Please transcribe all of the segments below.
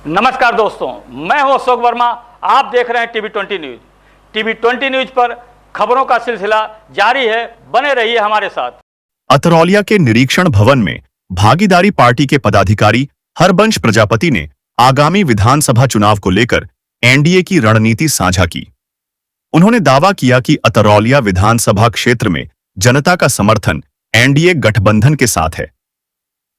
नमस्कार दोस्तों, मैं हूं अशोक वर्मा। आप देख रहे हैं टीवी20 न्यूज। टीवी20 न्यूज पर खबरों का सिलसिला जारी है, बने रहिए हमारे साथ। अतरौलिया के निरीक्षण भवन में भागीदारी पार्टी के पदाधिकारी हरबंश प्रजापति ने आगामी विधानसभा चुनाव को लेकर एनडीए की रणनीति साझा की। उन्होंने दावा किया कि अतरौलिया विधानसभा क्षेत्र में जनता का समर्थन एनडीए गठबंधन के साथ है।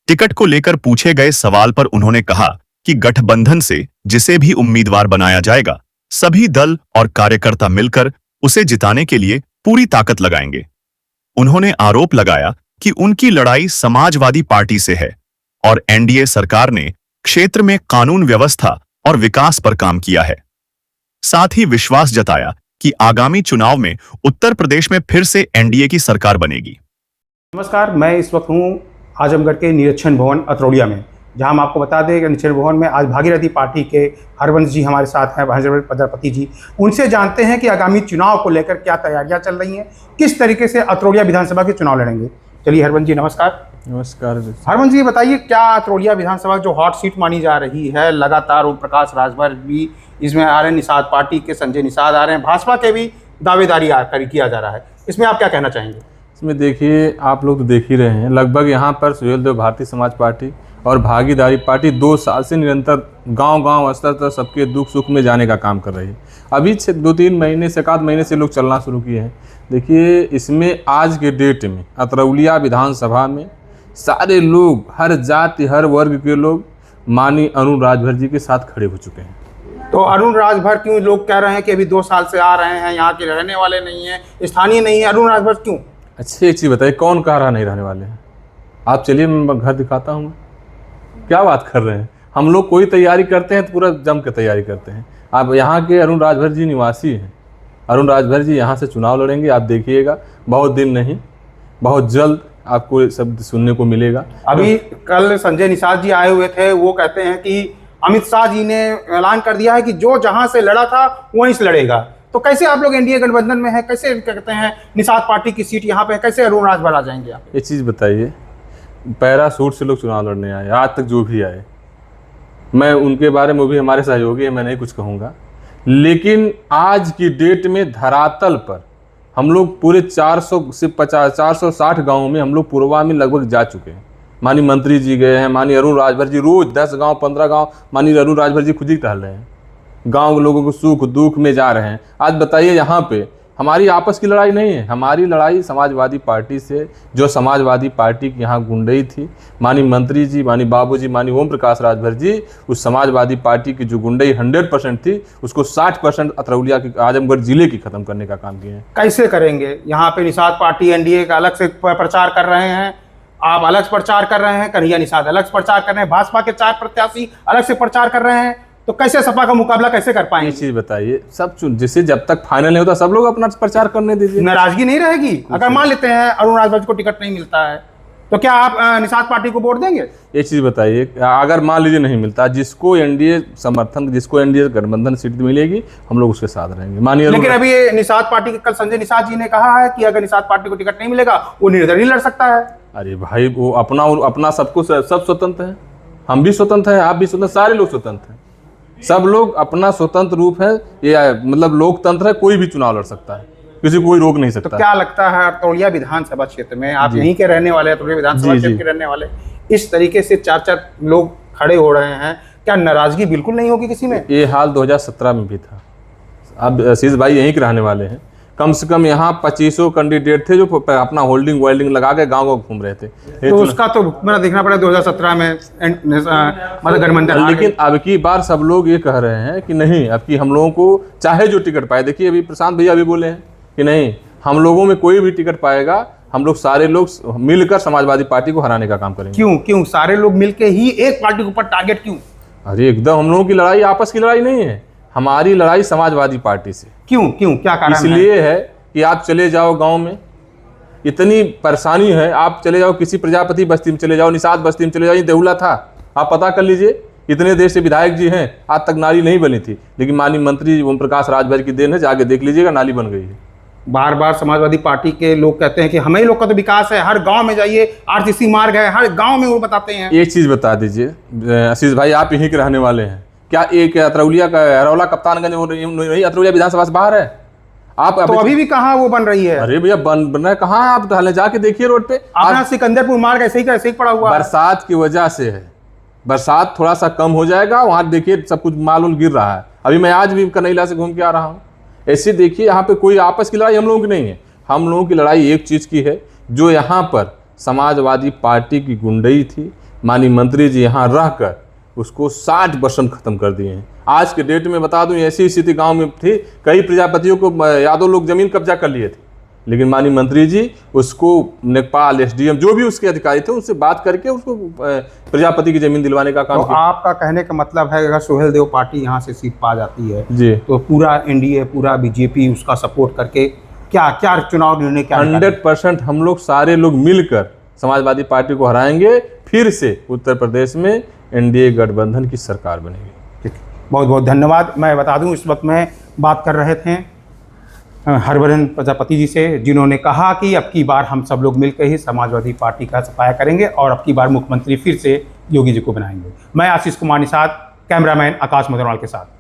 टिकट को लेकर पूछे गए सवाल पर उन्होंने कहा कि गठबंधन से जिसे भी उम्मीदवार बनाया जाएगा, सभी दल और कार्यकर्ता मिलकर उसे जिताने के लिए पूरी ताकत लगाएंगे। उन्होंने आरोप लगाया कि उनकी लड़ाई समाजवादी पार्टी से है और एनडीए सरकार ने क्षेत्र में कानून व्यवस्था और विकास पर काम किया है। साथ ही विश्वास जताया कि आगामी चुनाव में उत्तर प्रदेश में फिर से एनडीए की सरकार बनेगी। नमस्कार, मैं इस वक्त हूँ आजमगढ़ के निरीक्षण भवन अतरौलिया में, जहां हम आपको बता दें कि निरीक्षण भवन में आज भागीरथी पार्टी के हरबंश जी हमारे साथ हैं, हरबंश प्रजापति जी। उनसे जानते हैं कि आगामी चुनाव को लेकर क्या तैयारियां चल रही हैं, किस तरीके से अतरौलिया विधानसभा के चुनाव लड़ेंगे। चलिए हरबंश जी, नमस्कार। नमस्कार। हरबंश जी, बताइए, क्या अतरौलिया विधानसभा जो हॉट सीट मानी जा रही है, लगातार ओम प्रकाश राजभर भी इसमें आ रहे हैं, निषाद पार्टी के संजय निषाद आ रहे हैं, भाजपा के भी दावेदारी किया जा रहा है, इसमें आप क्या कहना चाहेंगे? इसमें देखिए, आप लोग तो देख ही रहे हैं, लगभग यहाँ पर सुहेल देव भारतीय समाज पार्टी और भागीदारी पार्टी 2 साल से निरंतर गांव-गांव स्तर तक सबके दुख सुख में जाने का काम कर रही है। अभी 2-3 महीने से, 1 महीने से लोग चलना शुरू किए हैं। देखिए, इसमें आज के डेट में अतरौलिया विधानसभा में सारे लोग, हर जाति हर वर्ग के लोग माननीय अरुण राजभर जी के साथ खड़े हो चुके हैं। तो अरुण राजभर क्यों लोग कह रहे हैं कि अभी 2 साल से आ रहे हैं, यहाँ के रहने वाले नहीं हैं, स्थानीय नहीं है, अरुण राजभर क्यों? अच्छी एक चीज़ बताइए, कौन कह रहा नहीं रहने वाले हैं? आप चलिए, मैं घर दिखाता हूँ। क्या बात कर रहे हैं? हम लोग कोई तैयारी करते हैं तो पूरा जम के तैयारी करते हैं। आप यहाँ के अरुण राजभर जी निवासी हैं। अरुण राजभर जी यहाँ से चुनाव लड़ेंगे, आप देखिएगा, बहुत दिन नहीं, बहुत जल्द आपको सब सुनने को मिलेगा। अभी कल संजय निषाद जी आए हुए थे, वो कहते हैं कि अमित शाह जी ने ऐलान कर दिया है कि जो जहाँ से लड़ा था वहीं से लड़ेगा। तो कैसे आप लोग एनडीए गठबंधन में है, कैसे कहते हैं निषाद पार्टी की सीट यहाँ पे, कैसे अरुण राजभर आ जाएंगे आप? ये चीज़ बताइए, पैराशूट से लोग चुनाव लड़ने आए, आज तक जो भी आए, मैं उनके बारे में भी हमारे सहयोगी हैं, मैं नहीं कुछ कहूँगा, लेकिन आज की डेट में धरातल पर हम लोग पूरे 400 से 460 गाँव में हम लोग पूर्वा में लगभग जा चुके हैं। माननीय मंत्री जी गए हैं, माननीय अरुण राजभर जी रोज 10 गाँव 15 गाँव माननीय अरुण राजभर जी खुद ही टहल रहे हैं, गाँव के लोगों को सुख दुख में जा रहे हैं। आज बताइए, यहाँ पे हमारी आपस की लड़ाई नहीं है, हमारी लड़ाई समाजवादी पार्टी से, जो समाजवादी पार्टी की यहाँ गुंडई थी, माननीय मंत्री जी, माननीय बाबूजी, माननीय ओम प्रकाश राजभर जी, उस समाजवादी पार्टी की जो गुंडई 100% थी, उसको 60% अतरौलिया की, आजमगढ़ जिले की खत्म करने का काम किए हैं। कैसे करेंगे? यहाँ पे निषाद पार्टी एनडीए का अलग से प्रचार कर रहे हैं, आप अलग प्रचार कर रहे हैं, कन्हैया निषाद अलग प्रचार कर रहे हैं, भाजपा के 4 प्रत्याशी अलग से प्रचार कर रहे हैं, तो कैसे सपा का मुकाबला कैसे कर पाएंगे? ये चीज बताइए, सब जिसे जब तक फाइनल नहीं होता सब लोग अपना प्रचार करने दीजिए। नाराजगी नहीं रहेगी? अगर मान लेते हैं अरुण राजभर को टिकट नहीं मिलता है, तो क्या आप निषाद पार्टी को वोट देंगे? ये चीज बताइए, अगर मान लीजिए नहीं मिलता, जिसको एनडीए समर्थन, जिसको एनडीए गठबंधन सीट मिलेगी, हम लोग उसके साथ रहेंगे। मानिए, लेकिन अभी निषाद पार्टी के कल संजय निषाद जी ने कहा है कि अगर निषाद पार्टी को टिकट नहीं मिलेगा वो निर्दलीय लड़ सकता है। अरे भाई, वो अपना सबको सब स्वतंत्र है, हम भी स्वतंत्र है, आप भी स्वतंत्र, सारे लोग स्वतंत्र हैं, सब लोग अपना स्वतंत्र रूप है, ये मतलब लोकतंत्र है, कोई भी चुनाव लड़ सकता है, किसी को कोई रोक नहीं सकता। तो क्या लगता है अतरौलिया विधानसभा क्षेत्र में, आप यहीं के रहने वाले, अतरौलिया विधानसभा क्षेत्र के रहने वाले, इस तरीके से 4 लोग खड़े हो रहे हैं, क्या नाराजगी बिल्कुल नहीं होगी किसी में? ये हाल 2017 में भी था। अब आशीष भाई यहीं के रहने वाले हैं, कम से कम यहाँ 2500 कैंडिडेट थे जो अपना होल्डिंग वेल्डिंग लगा के गाँव घूम रहे थे। तो उसका तो मेरा देखना पड़ा 2017 में मतलब गठबंधन। लेकिन अब की बार सब लोग ये कह रहे हैं कि नहीं, अब की हम लोगों को चाहे जो टिकट पाए, देखिए अभी प्रशांत भैया भी बोले हैं कि नहीं, हम लोगों में कोई भी टिकट पाएगा, हम लोग सारे लोग मिलकर समाजवादी पार्टी को हराने का काम करेंगे। क्यों सारे लोग मिलकर ही एक पार्टी के ऊपर टारगेट क्यों? अरे एकदम, हम लोगों की लड़ाई आपस की लड़ाई नहीं है, हमारी लड़ाई समाजवादी पार्टी से। क्यों क्या कारण? इसलिए है कि आप चले जाओ गांव में, इतनी परेशानी है, आप चले जाओ किसी प्रजापति बस्ती में चले जाओ, निषाद बस्ती में चले जाओ, ये देहुला था, आप पता कर लीजिए, इतने देश से विधायक जी हैं, आज तक नाली नहीं बनी थी, लेकिन माननीय मंत्री ओम प्रकाश राजभर की देन है, जाके देख लीजिएगा, नाली बन गई है। बार बार समाजवादी पार्टी के लोग कहते हैं कि हमें लोग का तो विकास है, हर गांव में जाइए, आरसीसी मार्ग है, हर गांव में वो बताते हैं। एक चीज़ बता दीजिए आशीष भाई, आप यहीं के रहने वाले हैं, क्या एक अतरौलिया का अरौला कप्तानगंज वही अतरौलिया विधानसभा से बाहर है? आप तो अभी भी कहाँ वो बन रही है? अरे भैया बन रहा है कहाँ? आप टहलने जाके देखिए रोड पे। अपना सिकंदरपुर मार्ग ऐसे ही पड़ा हुआ है। बरसात की वजह से है, बरसात थोड़ा सा कम हो जाएगा, वहां देखिए सब कुछ माल गिर रहा है। अभी मैं आज भी कनैला से घूम के आ रहा हूँ। ऐसे देखिए यहाँ पे कोई आपस की लड़ाई हम लोगों की नहीं है। हम लोगों की लड़ाई एक चीज की है, जो यहाँ पर समाजवादी पार्टी की गुंडई थी, माननीय मंत्री जी यहाँ रहकर उसको 60% खत्म कर दिए हैं। आज के डेट में बता दूं, ऐसी स्थिति गांव में थी, कई प्रजापतियों को यादव लोग जमीन कब्जा कर लिए थे, लेकिन माननीय मंत्री जी उसको नेपाल एसडीएम जो भी उसके अधिकारी थे उनसे बात करके उसको प्रजापति की जमीन दिलवाने का काम तो किया। आपका कहने का मतलब है अगर सोहेल देव पार्टी यहाँ से सीट पा जाती है जी, तो पूरा एनडीए, पूरा बीजेपी उसका सपोर्ट करके क्या क्या चुनाव निर्णय क्या 100% हम लोग सारे लोग मिलकर समाजवादी पार्टी को हराएंगे, फिर से उत्तर प्रदेश में एनडीए गठबंधन की सरकार बनेगी। बहुत बहुत धन्यवाद। मैं बता दूं, इस वक्त मैं बात कर रहे थे हरभजन प्रजापति जी से, जिन्होंने कहा कि अब की बार हम सब लोग मिलकर ही समाजवादी पार्टी का सफाया करेंगे और अब की बार मुख्यमंत्री फिर से योगी जी को बनाएंगे। मैं आशीष कुमार निषाद, कैमरामैन आकाश मदनवाल के साथ।